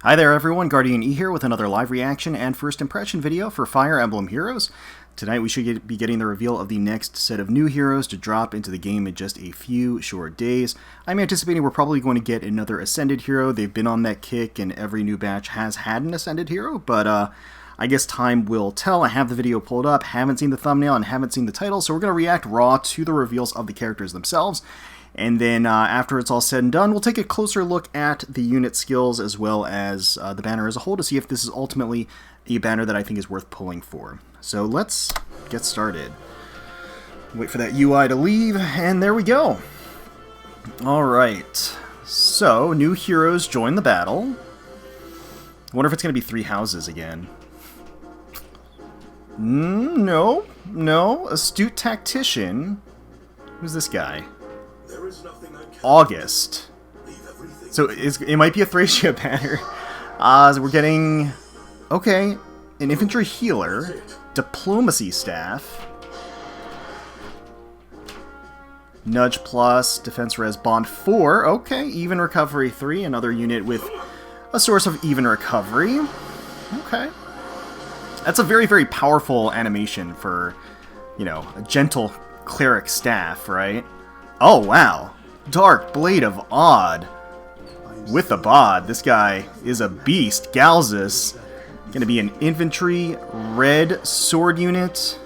Hi there everyone, GuardianE here with another live reaction and first impression video for Fire Emblem Heroes. Tonight we should be getting the reveal of the next set of new heroes to drop into the game in just a few short days. I'm anticipating we're probably going to get another Ascended hero. They've been on that kick and every new batch has had an Ascended hero, but I guess time will tell. I have the video pulled up, haven't seen the thumbnail and haven't seen the title, so we're going to react raw to the reveals of the characters themselves. And then after it's all said and done, we'll take a closer look at the unit skills as well as the banner as a whole to see if this is ultimately a banner that I think is worth pulling for. So let's get started. Wait for that UI to leave, and there we go. Alright, so new heroes join the battle. I wonder if it's going to be 3 houses again. No, Astute Tactician. Who's this guy? August. So it might be a Thracia banner. So we're getting, okay, an infantry healer, diplomacy staff, nudge plus, defense res bond 4, okay, even recovery 3, another unit with a source of even recovery. Okay. That's a very, very powerful animation for, you know, a gentle cleric staff, right? Oh, wow. Dark Blade of Odd. With a bod. This guy is a beast. Galzus. Going to be an infantry red sword unit.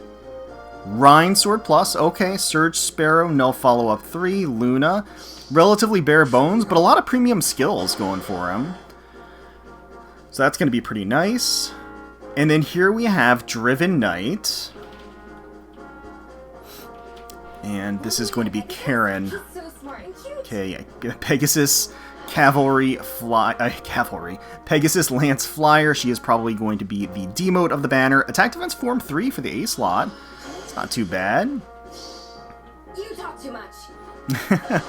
Rhine sword plus. Okay. Surge Sparrow. No follow-up 3. Luna. Relatively bare bones, but a lot of premium skills going for him. So that's going to be pretty nice. And then here we have Driven Knight. And this is going to be Karin. Okay, Pegasus Cavalry Pegasus Lance Flyer. She is probably going to be the demote of the banner. Attack Defense Form 3 for the A slot. It's not too bad. You talk too much.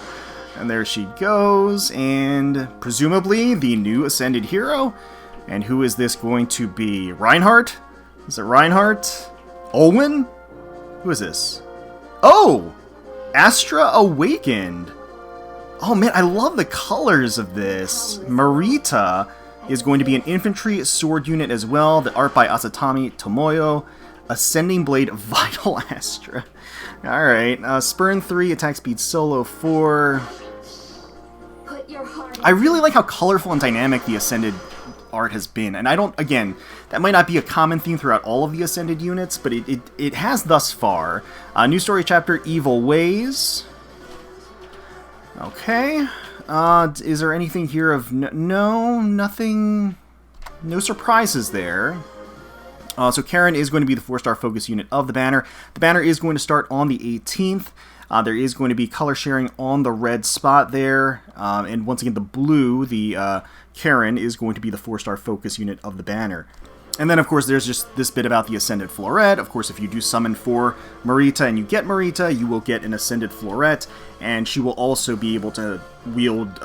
And there she goes, and presumably the new Ascended hero. And who is this going to be? Reinhardt? Is it Reinhardt? Olwen? Who is this? Oh! Astra Awakened! Oh man, I love the colors of this. Marita is going to be an infantry sword unit as well. The art by Asatami Tomoyo. Ascending Blade Vital Astra. Alright, Spurn 3, attack speed solo 4. I really like how colorful and dynamic the Ascended art has been, and I don't, again, that might not be a common theme throughout all of the Ascended units, but it has thus far. New story chapter, Evil Ways. Okay. Is there anything here of... No, nothing... No surprises there. So Karin is going to be the 4-star focus unit of the banner. The banner is going to start on the 18th. There is going to be color sharing on the red spot there. And once again, the blue, the Karin, is going to be the 4-star focus unit of the banner. And then, of course, there's just this bit about the Ascended Floret. Of course, if you do summon for Marita and you get Marita, you will get an Ascended Floret, and she will also be able to wield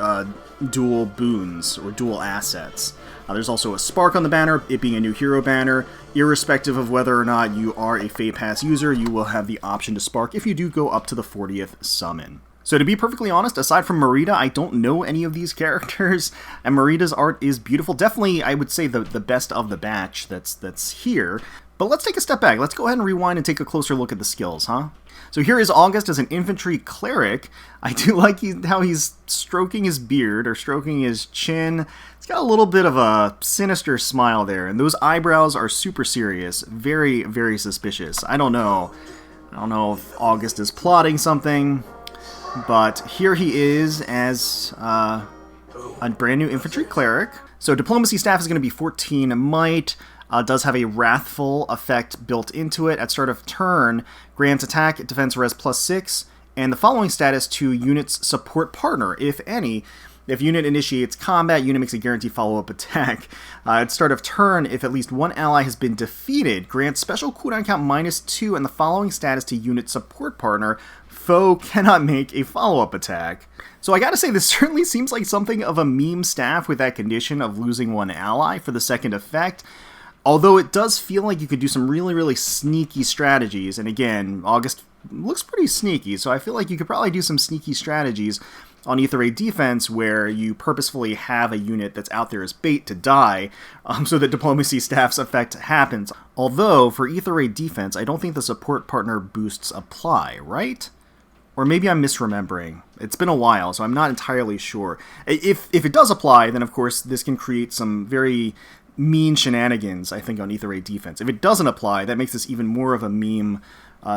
dual boons, or dual assets. There's also a spark on the banner, it being a new hero banner. Irrespective of whether or not you are a Fate Pass user, you will have the option to spark if you do go up to the 40th summon. So to be perfectly honest, aside from Marita, I don't know any of these characters, and Marita's art is beautiful. Definitely, I would say, the best of the batch that's here. But let's take a step back. Let's go ahead and rewind and take a closer look at the skills, huh? So here is August as an infantry cleric. I do like how he's stroking his beard, or stroking his chin. He's got a little bit of a sinister smile there, and those eyebrows are super serious. Very, very suspicious. I don't know if August is plotting something. But here he is as a brand new infantry cleric. So diplomacy staff is going to be 14 might. Does have a wrathful effect built into it. At start of turn, grants attack, defense res plus 6, and the following status to unit's support partner, if any. If unit initiates combat, unit makes a guaranteed follow-up attack. At start of turn, if at least one ally has been defeated, grants special cooldown count -2 and the following status to unit support partner. Foe cannot make a follow-up attack. So I gotta say, this certainly seems like something of a meme staff with that condition of losing one ally for the second effect. Although it does feel like you could do some really, really sneaky strategies. And again, August looks pretty sneaky, so I feel like you could probably do some sneaky strategies on Ether Raid defense where you purposefully have a unit that's out there as bait to die, so that Diplomacy Staff's effect happens. Although, for Ether Raid defense, I don't think the support partner boosts apply, right? Or maybe I'm misremembering. It's been a while, so I'm not entirely sure. If it does apply, then of course this can create some very mean shenanigans, I think, on Ether Raid defense. If it doesn't apply, that makes this even more of a meme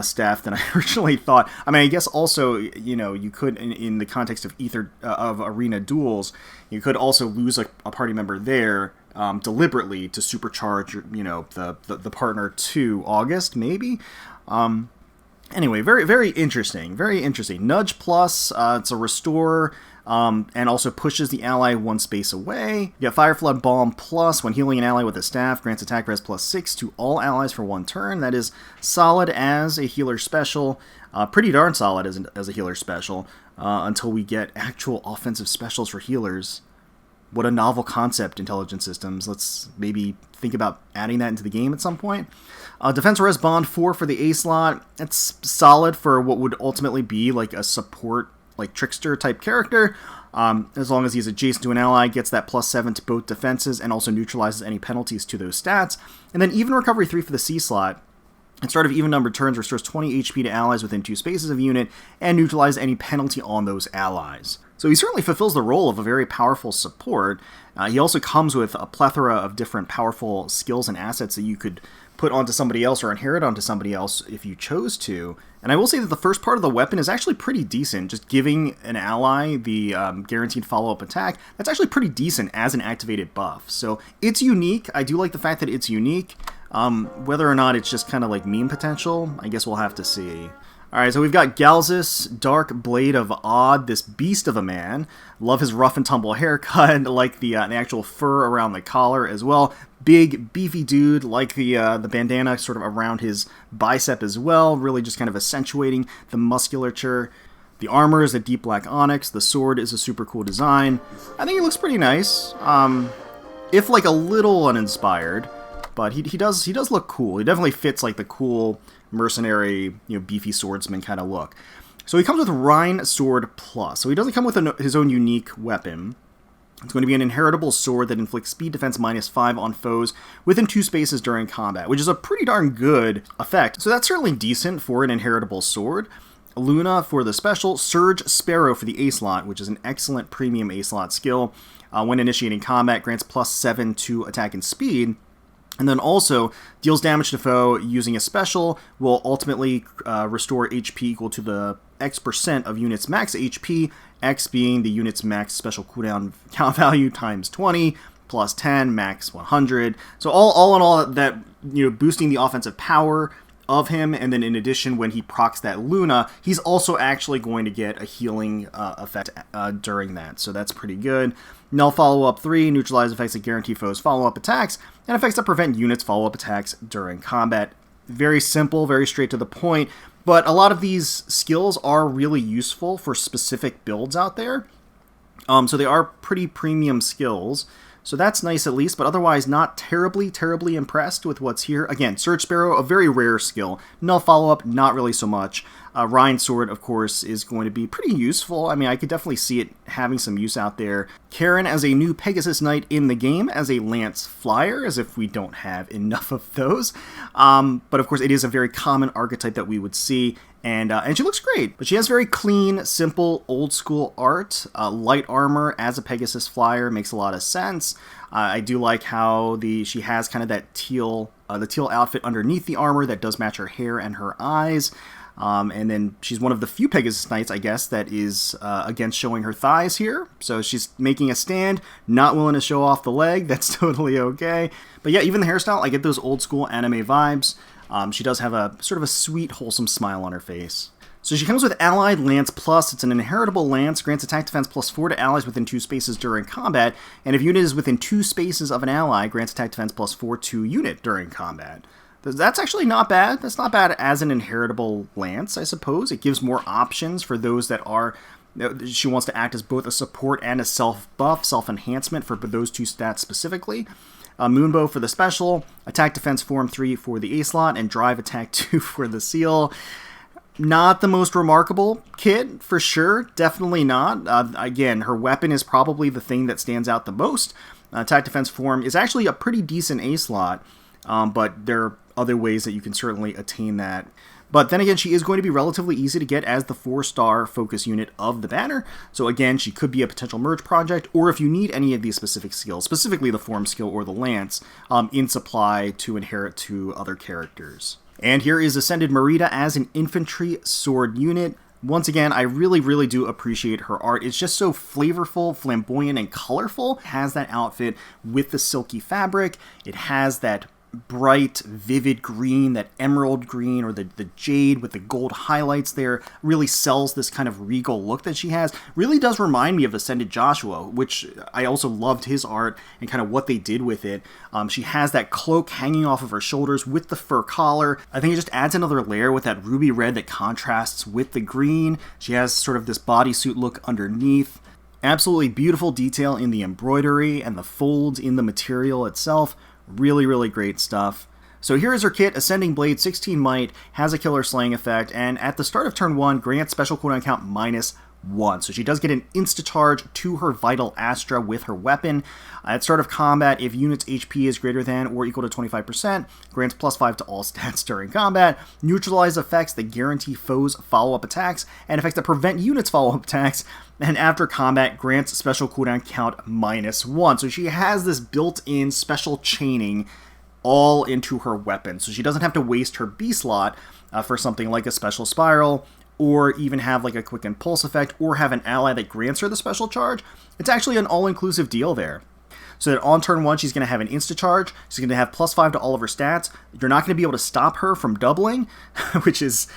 staff than I originally thought. I mean, I guess also, you know, you could, in the context of of arena duels, you could also lose a party member there deliberately to supercharge, you know, the partner to August, maybe. Anyway, very, very interesting. Very interesting. Nudge plus, it's a restore, and also pushes the ally one space away. You got Fire Flood Bomb plus, when healing an ally with a staff, grants attack res plus 6 to all allies for 1 turn. That is solid as a healer special. Pretty darn solid as a healer special, until we get actual offensive specials for healers. What a novel concept, Intelligent Systems. Let's maybe think about adding that into the game at some point. Defense Res Bond 4 for the A slot. It's solid for what would ultimately be like a support, like Trickster type character. As long as he's adjacent to an ally, gets that plus 7 to both defenses, and also neutralizes any penalties to those stats. And then Even Recovery 3 for the C slot. At start of even-numbered turns, restores 20 HP to allies within 2 spaces of a unit, and neutralizes any penalty on those allies. So he certainly fulfills the role of a very powerful support. He also comes with a plethora of different powerful skills and assets that you could put onto somebody else or inherit onto somebody else if you chose to. And I will say that the first part of the weapon is actually pretty decent. Just giving an ally the guaranteed follow-up attack, that's actually pretty decent as an activated buff. So it's unique. I do like the fact that it's unique. Whether or not it's just kind of like meme potential, I guess we'll have to see. Alright, so we've got Galzus, Dark Blade of Odd, this beast of a man. Love his rough and tumble haircut, like the actual fur around the collar as well. Big, beefy dude, like the bandana sort of around his bicep as well, really just kind of accentuating the musculature. The armor is a deep black onyx, the sword is a super cool design. I think it looks pretty nice, if like a little uninspired, but he does look cool. He definitely fits like the cool mercenary, you know, beefy swordsman kind of look. So he comes with Rhine Sword Plus. So he doesn't come with his own unique weapon. It's going to be an inheritable sword that inflicts speed defense -5 on foes within 2 spaces during combat, which is a pretty darn good effect. So that's certainly decent for an inheritable sword. Luna for the special, Surge Sparrow for the A slot, which is an excellent premium A slot skill. When initiating combat, grants +7 to attack and speed. And then also deals damage to foe using a special, will ultimately restore HP equal to the X% of unit's max HP, X being the unit's max special cooldown count value times 20, plus 10, max 100. So all in all, that, you know, boosting the offensive power of him, and then in addition, when he procs that Luna, he's also actually going to get a healing effect during that, so that's pretty good. Null follow-up 3, neutralize effects that guarantee foes follow-up attacks, and effects that prevent units follow-up attacks during combat. Very simple, very straight to the point, but a lot of these skills are really useful for specific builds out there. So they are pretty premium skills. So that's nice at least, but otherwise not terribly impressed with what's here. Again, Surge Sparrow, a very rare skill. Null Follow-Up, not really so much. Rhine Sword, of course, is going to be pretty useful. I mean, I could definitely see it having some use out there. Karin as a new Pegasus Knight in the game, as a Lance Flyer, as if we don't have enough of those. But of course, it is a very common archetype that we would see. And she looks great, but she has very clean, simple, old-school art. Light armor as a Pegasus Flyer makes a lot of sense. I do like how she has kind of that teal outfit underneath the armor that does match her hair and her eyes. And then she's one of the few Pegasus Knights, I guess, that is against showing her thighs here. So she's making a stand, not willing to show off the leg. That's totally okay. But yeah, even the hairstyle, I get those old-school anime vibes. She does have a sort of a sweet, wholesome smile on her face. So she comes with Allied Lance Plus. It's an inheritable lance, grants attack defense +4 to allies within 2 spaces during combat, and if unit is within 2 spaces of an ally, grants attack defense +4 to unit during combat. That's actually not bad. That's not bad as an inheritable lance, I suppose. It gives more options for those that are... She wants to act as both a support and a self-buff, self-enhancement for those 2 stats specifically. Moonbow for the special, attack defense form 3 for the A slot, and drive attack 2 for the seal. Not the most remarkable kit, for sure. Definitely not. Again, her weapon is probably the thing that stands out the most. Attack Defense Form is actually a pretty decent A slot, but there are other ways that you can certainly attain that. But then again, she is going to be relatively easy to get as the 4-star focus unit of the banner. So again, she could be a potential merge project, or if you need any of these specific skills, specifically the Form skill or the Lance, in supply to inherit to other characters. And here is Ascended Marita as an infantry sword unit. Once again, I really do appreciate her art. It's just so flavorful, flamboyant, and colorful. It has that outfit with the silky fabric. It has that bright, vivid green, that emerald green, or the jade with the gold highlights there, really sells this kind of regal look that she has. Really does remind me of Ascended Joshua, which I also loved his art and kind of what they did with it. She has that cloak hanging off of her shoulders with the fur collar. I think it just adds another layer with that ruby red that contrasts with the green. She has sort of this bodysuit look underneath. Absolutely beautiful detail in the embroidery and the folds in the material itself. Really great stuff. So here is her kit. Ascending Blade, 16 Might, has a killer slaying effect, and at the start of turn 1, grants special cooldown count -1. So she does get an insta-charge to her Vital Astra with her weapon. At start of combat, if unit's HP is greater than or equal to 25%, grants +5 to all stats during combat. Neutralize effects that guarantee foes follow-up attacks, and effects that prevent units follow-up attacks. And after combat, grants special cooldown count -1. So she has this built-in special chaining all into her weapon. So she doesn't have to waste her B slot for something like a special spiral, or even have like a quick impulse effect, or have an ally that grants her the special charge. It's actually an all-inclusive deal there. So that on turn 1, she's going to have an insta-charge. She's going to have +5 to all of her stats. You're not going to be able to stop her from doubling, which is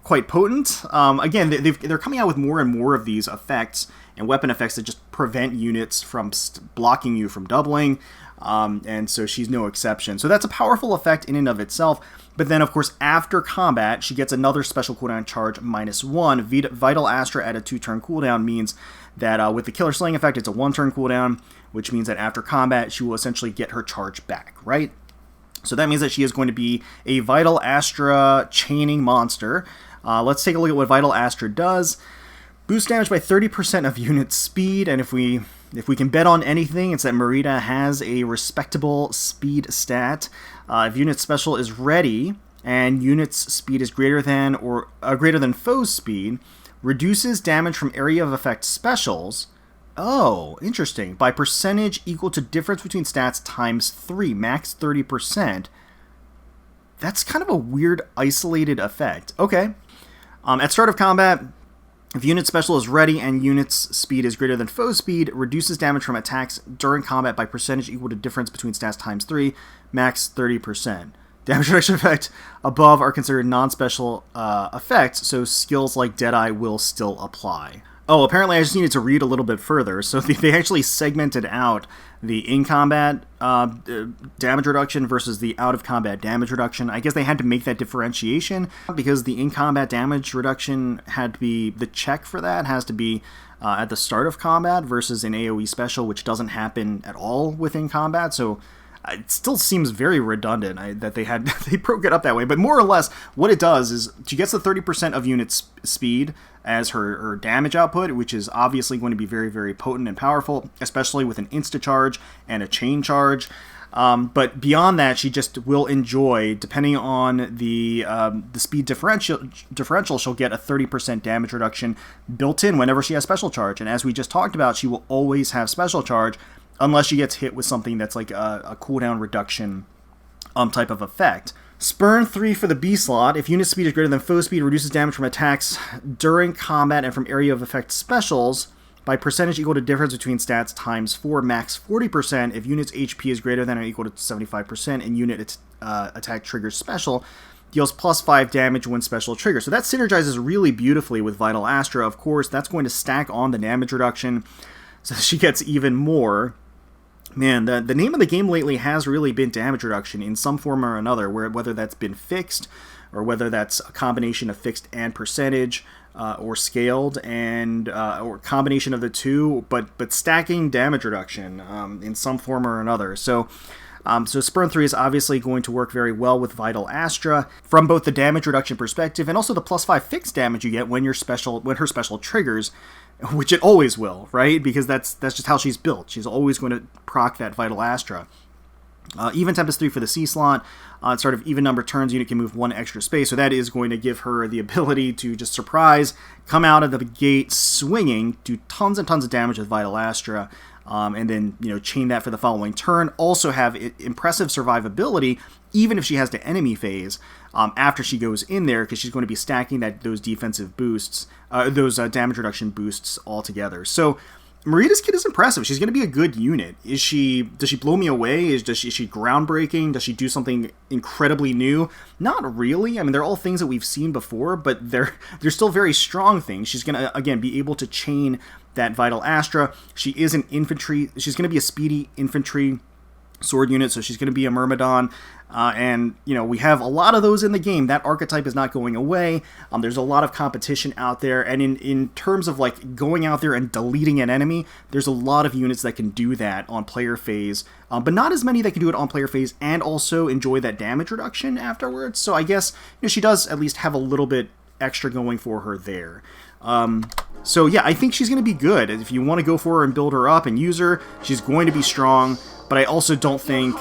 quite potent. Again, they're coming out with more and more of these effects and weapon effects that just prevent units from blocking you from doubling. And so she's no exception. So that's a powerful effect in and of itself. But then, of course, after combat, she gets another special cooldown charge -1. Vital Astra at a 2-turn cooldown means that with the Killer Slaying effect, it's a 1-turn cooldown, which means that after combat, she will essentially get her charge back, right? So that means that she is going to be a Vital Astra chaining monster. Let's take a look at what Vital Astra does. Boost damage by 30% of unit speed, and if we can bet on anything, it's that Marita has a respectable speed stat. If unit special is ready and unit's speed is greater than foe's speed, reduces damage from area of effect specials. Oh, interesting. By percentage equal to difference between stats times 3, max 30%. That's kind of a weird isolated effect. Okay. At start of combat, if unit special is ready and unit's speed is greater than foe's speed, reduces damage from attacks during combat by percentage equal to difference between stats times 3, max 30%. Damage reduction effect above are considered non-special effects, so skills like Deadeye will still apply. Oh, apparently I just needed to read a little bit further. So they actually segmented out the in-combat damage reduction versus the out-of-combat damage reduction. I guess they had to make that differentiation because the in-combat damage reduction had to be, the check for that has to be at the start of combat versus an AoE special, which doesn't happen at all within combat. So it still seems very redundant that they broke it up that way. But more or less, what it does is she gets the 30% of unit speed as her damage output, which is obviously going to be very potent and powerful, especially with an insta-charge and a chain charge. But beyond that, she just will enjoy, depending on the speed differential, she'll get a 30% damage reduction built in whenever she has special charge. And as we just talked about, she will always have special charge, unless she gets hit with something that's like a cooldown reduction type of effect. Spurn 3 for the B slot. If unit speed is greater than foe speed, reduces damage from attacks during combat and from area of effect specials by percentage equal to difference between stats times 4, max 40%. If unit's HP is greater than or equal to 75% and unit attack triggers special, deals +5 damage when special triggers. So that synergizes really beautifully with Vital Astra. Of course, that's going to stack on the damage reduction, so she gets even more. Man, the name of the game lately has really been damage reduction in some form or another, whether that's been fixed or whether that's a combination of fixed and percentage or scaled, and or combination of the two, but stacking damage reduction in some form or another. So So Spurn 3 is obviously going to work very well with Vital Astra from both the damage reduction perspective and also the +5 fixed damage you get when her special triggers, which it always will, right? Because that's just how she's built. She's always going to proc that Vital Astra. Even Tempest 3 for the C slot. Sort of even number turns, unit can move 1 extra space, so that is going to give her the ability to just surprise, come out of the gate swinging, do tons and tons of damage with Vital Astra, and then chain that for the following turn. Also have impressive survivability, even if she has to enemy phase after she goes in there, because she's going to be stacking those defensive boosts, those damage reduction boosts all together. So Mareeta's kit is impressive. She's going to be a good unit. Does she blow me away? Is she groundbreaking? Does she do something incredibly new? Not really. I mean, they're all things that we've seen before, but they're still very strong things. She's going to, again, be able to chain that Vital Astra. She is an infantry. She's going to be a speedy infantry sword unit, so she's going to be a Myrmidon, and we have a lot of those in the game. That archetype is not going away. There's a lot of competition out there, and in terms of like going out there and deleting an enemy, there's a lot of units that can do that on player phase, but not as many that can do it on player phase and also enjoy that damage reduction afterwards. So I guess she does at least have a little bit extra going for her there. So yeah, I think she's going to be good. If you want to go for her and build her up and use her, she's going to be strong. But I also don't think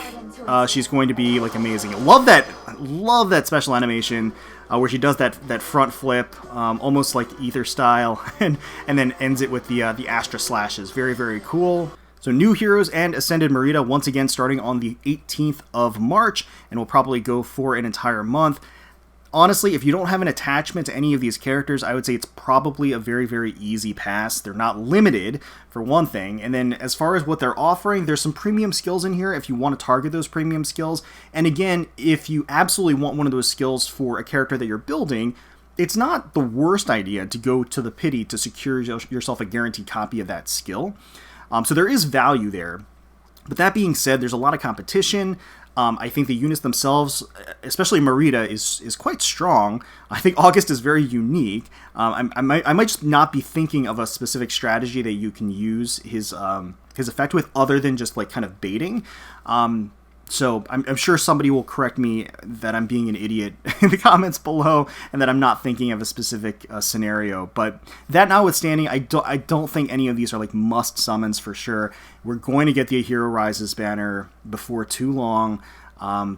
she's going to be like amazing. Love that special animation where she does that front flip, almost like Ether style, and then ends it with the Astra slashes. Very, very cool. So new heroes and Ascended Marita once again starting on the 18th of March, and will probably go for an entire month. Honestly, if you don't have an attachment to any of these characters, I would say it's probably a very, very easy pass. They're not limited, for one thing. And then as far as what they're offering, there's some premium skills in here if you want to target those premium skills. And again, if you absolutely want one of those skills for a character that you're building, it's not the worst idea to go to the pity to secure yourself a guaranteed copy of that skill. So there is value there. But that being said, there's a lot of competition. I think the units themselves, especially Marita, is quite strong. I think August is very unique. I might just not be thinking of a specific strategy that you can use his effect with, other than just like kind of baiting. So I'm sure somebody will correct me that I'm being an idiot in the comments below, and that I'm not thinking of a specific scenario. But that notwithstanding, I don't think any of these are like must summons for sure. We're going to get the Hero Rises banner before too long.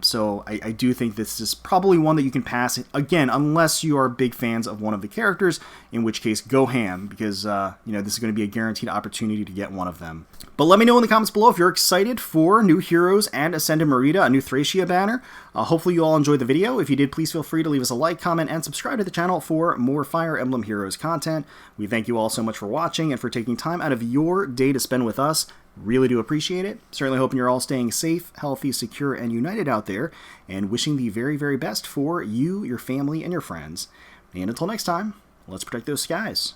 So I do think this is probably one that you can pass, again, unless you are big fans of one of the characters, in which case go ham, because this is going to be a guaranteed opportunity to get one of them. But let me know in the comments below if you're excited for new heroes and Ascended Marita, a new Thracia banner. Hopefully you all enjoyed the video. If you did, please feel free to leave us a like, comment, and subscribe to the channel for more Fire Emblem Heroes content. We thank you all so much for watching and for taking time out of your day to spend with us. Really do appreciate it. Certainly hoping you're all staying safe, healthy, secure, and united out there, and wishing the very, very best for you, your family, and your friends. And until next time, let's protect those skies.